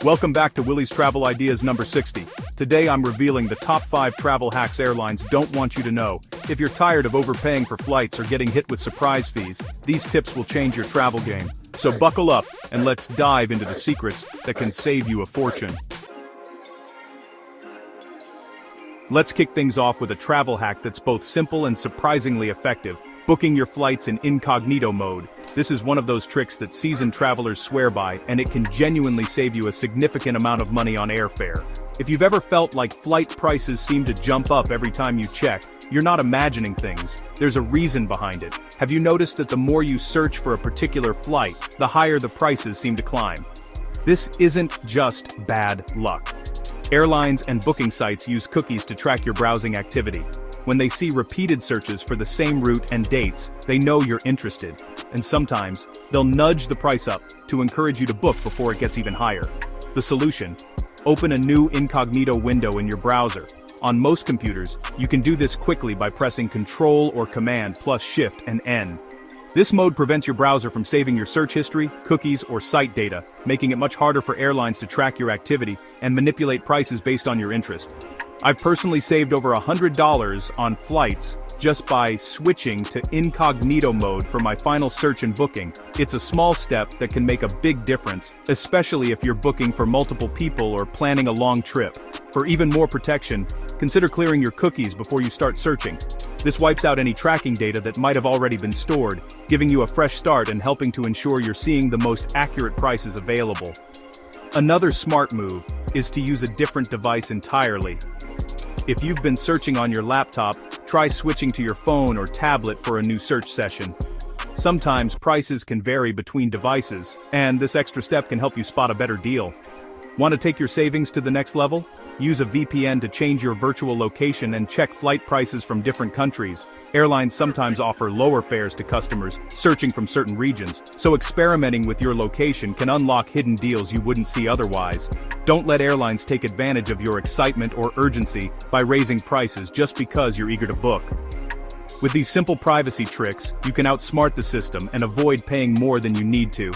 Welcome back to Willie's Travel Ideas number 60. Today I'm revealing the top 5 travel hacks airlines don't want you to know. If you're tired of overpaying for flights or getting hit with surprise fees, these tips will change your travel game. So buckle up, and let's dive into the secrets that can save you a fortune. Let's kick things off with a travel hack that's both simple and surprisingly effective: booking your flights in incognito mode. This is one of those tricks that seasoned travelers swear by, and it can genuinely save you a significant amount of money on airfare. If you've ever felt like flight prices seem to jump up every time you check, you're not imagining things. There's a reason behind it. Have you noticed that the more you search for a particular flight, the higher the prices seem to climb? This isn't just bad luck. Airlines and booking sites use cookies to track your browsing activity. When they see repeated searches for the same route and dates, they know you're interested. And sometimes, they'll nudge the price up to encourage you to book before it gets even higher. The solution? Open a new incognito window in your browser. On most computers, you can do this quickly by pressing Ctrl or Command plus Shift and N. This mode prevents your browser from saving your search history, cookies, or site data, making it much harder for airlines to track your activity and manipulate prices based on your interest. I've personally saved over $100 on flights just by switching to incognito mode for my final search and booking. It's a small step that can make a big difference, especially if you're booking for multiple people or planning a long trip. For even more protection, consider clearing your cookies before you start searching. This wipes out any tracking data that might have already been stored, giving you a fresh start and helping to ensure you're seeing the most accurate prices available. Another smart move is to use a different device entirely. If you've been searching on your laptop, try switching to your phone or tablet for a new search session. Sometimes prices can vary between devices, and this extra step can help you spot a better deal. Want to take your savings to the next level? Use a VPN to change your virtual location and check flight prices from different countries. Airlines sometimes offer lower fares to customers searching from certain regions, so experimenting with your location can unlock hidden deals you wouldn't see otherwise. Don't let airlines take advantage of your excitement or urgency by raising prices just because you're eager to book. With these simple privacy tricks, you can outsmart the system and avoid paying more than you need to.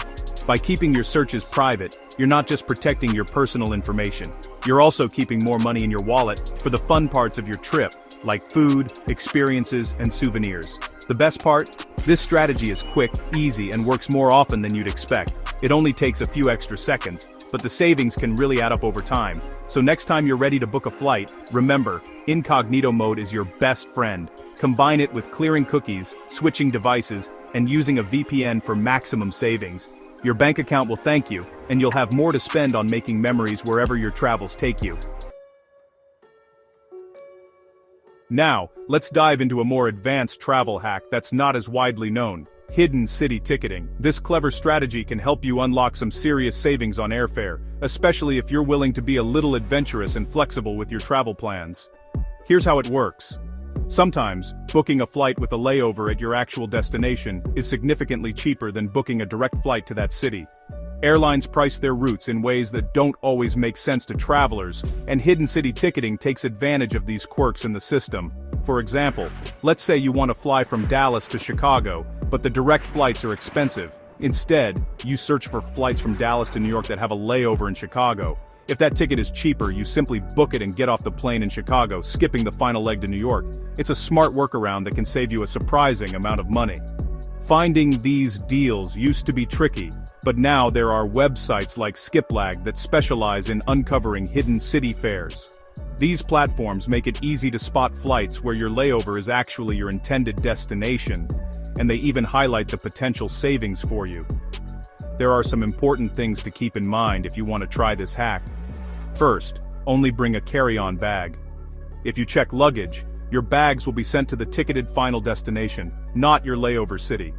By keeping your searches private, you're not just protecting your personal information, you're also keeping more money in your wallet for the fun parts of your trip, like food, experiences, and souvenirs. The best part? This strategy is quick, easy, and works more often than you'd expect. It only takes a few extra seconds, but the savings can really add up over time. So next time you're ready to book a flight, remember, incognito mode is your best friend. Combine it with clearing cookies, switching devices, and using a VPN for maximum savings. Your bank account will thank you, and you'll have more to spend on making memories wherever your travels take you. Now, let's dive into a more advanced travel hack that's not as widely known: hidden city ticketing. This clever strategy can help you unlock some serious savings on airfare, especially if you're willing to be a little adventurous and flexible with your travel plans. Here's how it works. Sometimes, booking a flight with a layover at your actual destination is significantly cheaper than booking a direct flight to that city. Airlines price their routes in ways that don't always make sense to travelers, and hidden city ticketing takes advantage of these quirks in the system. For example, let's say you want to fly from Dallas to Chicago, but the direct flights are expensive. Instead, you search for flights from Dallas to New York that have a layover in Chicago. If that ticket is cheaper, you simply book it and get off the plane in Chicago, skipping the final leg to New York. It's a smart workaround that can save you a surprising amount of money. Finding these deals used to be tricky, but now there are websites like Skiplag that specialize in uncovering hidden city fares. These platforms make it easy to spot flights where your layover is actually your intended destination, and they even highlight the potential savings for you. There are some important things to keep in mind if you want to try this hack. First, only bring a carry-on bag. If you check luggage, your bags will be sent to the ticketed final destination, not your layover city.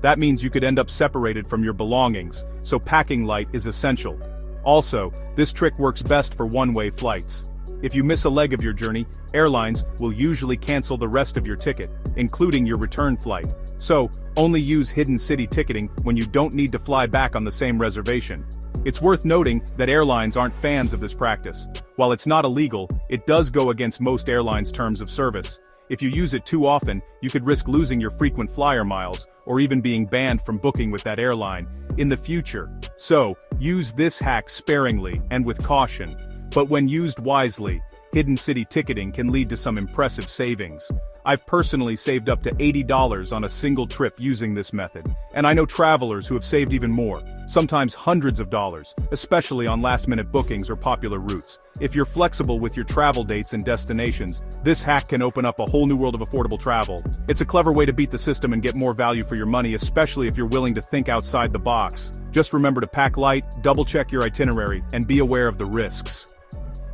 That means you could end up separated from your belongings, so packing light is essential. Also, this trick works best for one-way flights. If you miss a leg of your journey, airlines will usually cancel the rest of your ticket, including your return flight. So, only use hidden city ticketing when you don't need to fly back on the same reservation. It's worth noting that airlines aren't fans of this practice. While it's not illegal, it does go against most airlines' terms of service. If you use it too often, you could risk losing your frequent flyer miles, or even being banned from booking with that airline in the future. So, use this hack sparingly and with caution. But when used wisely, hidden city ticketing can lead to some impressive savings. I've personally saved up to $80 on a single trip using this method, and I know travelers who have saved even more, sometimes hundreds of dollars, especially on last-minute bookings or popular routes. If you're flexible with your travel dates and destinations, this hack can open up a whole new world of affordable travel. It's a clever way to beat the system and get more value for your money, especially if you're willing to think outside the box. Just remember to pack light, double-check your itinerary, and be aware of the risks.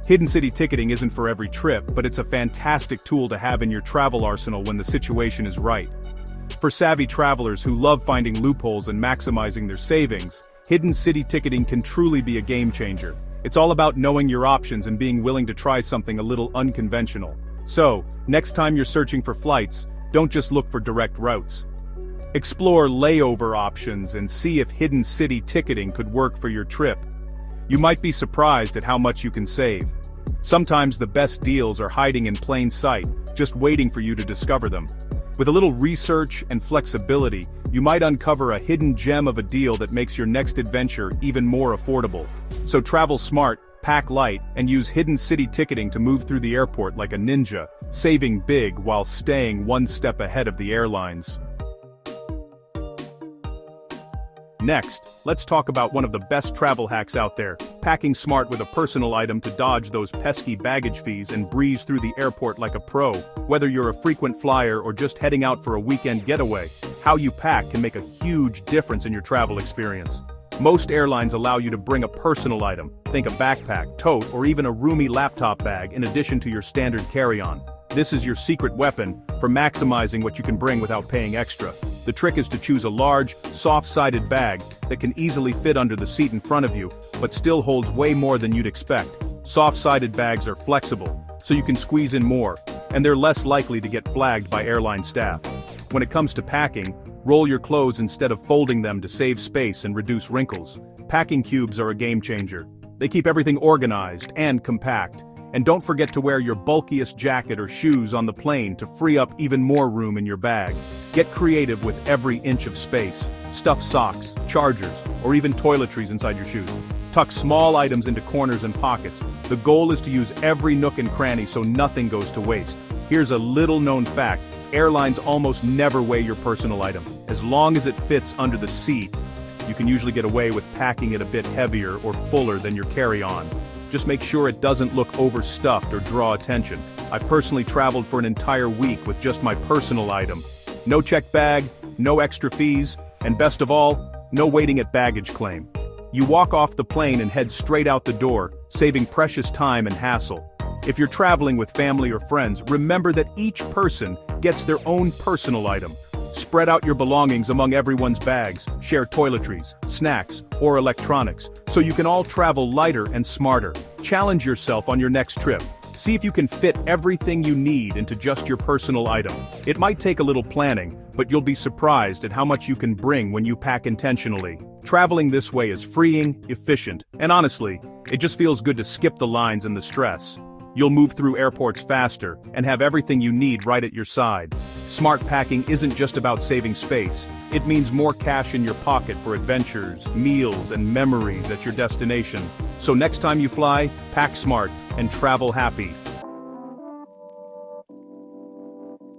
Hidden city ticketing isn't for every trip, but it's a fantastic tool to have in your travel arsenal when the situation is right. For savvy travelers who love finding loopholes and maximizing their savings, hidden city ticketing can truly be a game changer. It's all about knowing your options and being willing to try something a little unconventional. So, next time you're searching for flights, don't just look for direct routes. Explore layover options and see if hidden city ticketing could work for your trip. You might be surprised at how much you can save. Sometimes the best deals are hiding in plain sight, just waiting for you to discover them. With a little research and flexibility, you might uncover a hidden gem of a deal that makes your next adventure even more affordable. So travel smart, pack light, and use hidden city ticketing to move through the airport like a ninja, saving big while staying one step ahead of the airlines. Next, let's talk about one of the best travel hacks out there, packing smart with a personal item to dodge those pesky baggage fees and breeze through the airport like a pro. Whether you're a frequent flyer or just heading out for a weekend getaway, how you pack can make a huge difference in your travel experience. Most airlines allow you to bring a personal item, think a backpack, tote, or even a roomy laptop bag in addition to your standard carry-on. This is your secret weapon for maximizing what you can bring without paying extra. The trick is to choose a large, soft-sided bag that can easily fit under the seat in front of you, but still holds way more than you'd expect. Soft-sided bags are flexible, so you can squeeze in more, and they're less likely to get flagged by airline staff. When it comes to packing, roll your clothes instead of folding them to save space and reduce wrinkles. Packing cubes are a game changer. They keep everything organized and compact. And don't forget to wear your bulkiest jacket or shoes on the plane to free up even more room in your bag. Get creative with every inch of space. Stuff socks, chargers, or even toiletries inside your shoes. Tuck small items into corners and pockets. The goal is to use every nook and cranny so nothing goes to waste. Here's a little-known fact. Airlines almost never weigh your personal item. As long as it fits under the seat, you can usually get away with packing it a bit heavier or fuller than your carry-on. Just make sure it doesn't look overstuffed or draw attention. I personally traveled for an entire week with just my personal item. No checked bag, no extra fees, and best of all, no waiting at baggage claim. You walk off the plane and head straight out the door, saving precious time and hassle. If you're traveling with family or friends, remember that each person gets their own personal item. Spread out your belongings among everyone's bags, share toiletries, snacks, or electronics, so you can all travel lighter and smarter. Challenge yourself on your next trip. See if you can fit everything you need into just your personal item. It might take a little planning, but you'll be surprised at how much you can bring when you pack intentionally. Traveling this way is freeing, efficient, and honestly, it just feels good to skip the lines and the stress. You'll move through airports faster and have everything you need right at your side. Smart packing isn't just about saving space. It means more cash in your pocket for adventures, meals, and memories at your destination. So next time you fly, pack smart and travel happy.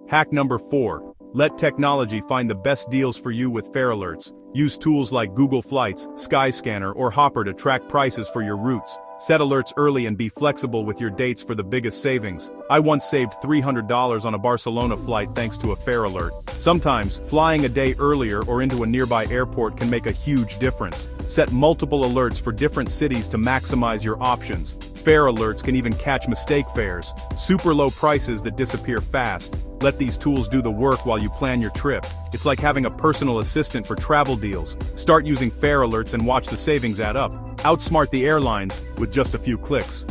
Hack number 4. Let technology find the best deals for you with fare alerts. Use tools like Google Flights, Skyscanner, or Hopper to track prices for your routes. Set alerts early and be flexible with your dates for the biggest savings. I once saved $300 on a Barcelona flight thanks to a fare alert. Sometimes, flying a day earlier or into a nearby airport can make a huge difference. Set multiple alerts for different cities to maximize your options. Fare alerts can even catch mistake fares, super low prices that disappear fast. Let these tools do the work while you plan your trip. It's like having a personal assistant for travel deals. Start using fare alerts and watch the savings add up. Outsmart the airlines with just a few clicks.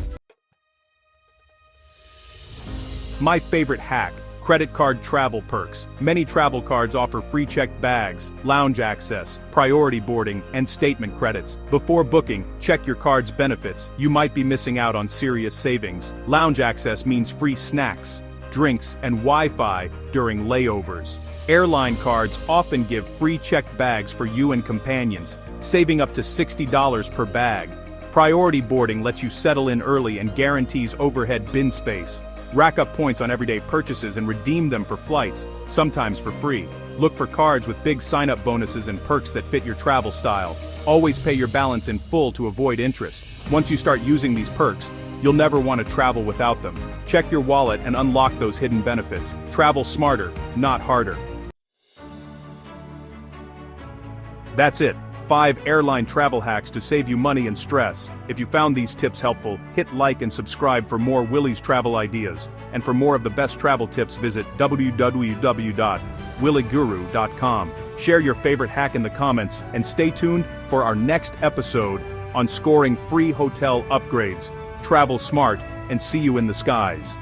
My favorite hack: credit card travel perks. Many travel cards offer free checked bags, lounge access, priority boarding, and statement credits. Before booking, check your card's benefits. You might be missing out on serious savings. Lounge access means free snacks, drinks, and Wi-Fi during layovers. Airline cards often give free checked bags for you and companions, saving up to $60 per bag. Priority boarding lets you settle in early and guarantees overhead bin space. Rack up points on everyday purchases and redeem them for flights, sometimes for free. Look for cards with big sign-up bonuses and perks that fit your travel style. Always pay your balance in full to avoid interest. Once you start using these perks, you'll never want to travel without them. Check your wallet and unlock those hidden benefits. Travel smarter, not harder. That's it. 5 airline travel hacks to save you money and stress. If you found these tips helpful, hit like and subscribe for more Willie's travel ideas. And for more of the best travel tips, visit www.williguru.com. Share your favorite hack in the comments and stay tuned for our next episode on scoring free hotel upgrades. Travel smart and see you in the skies.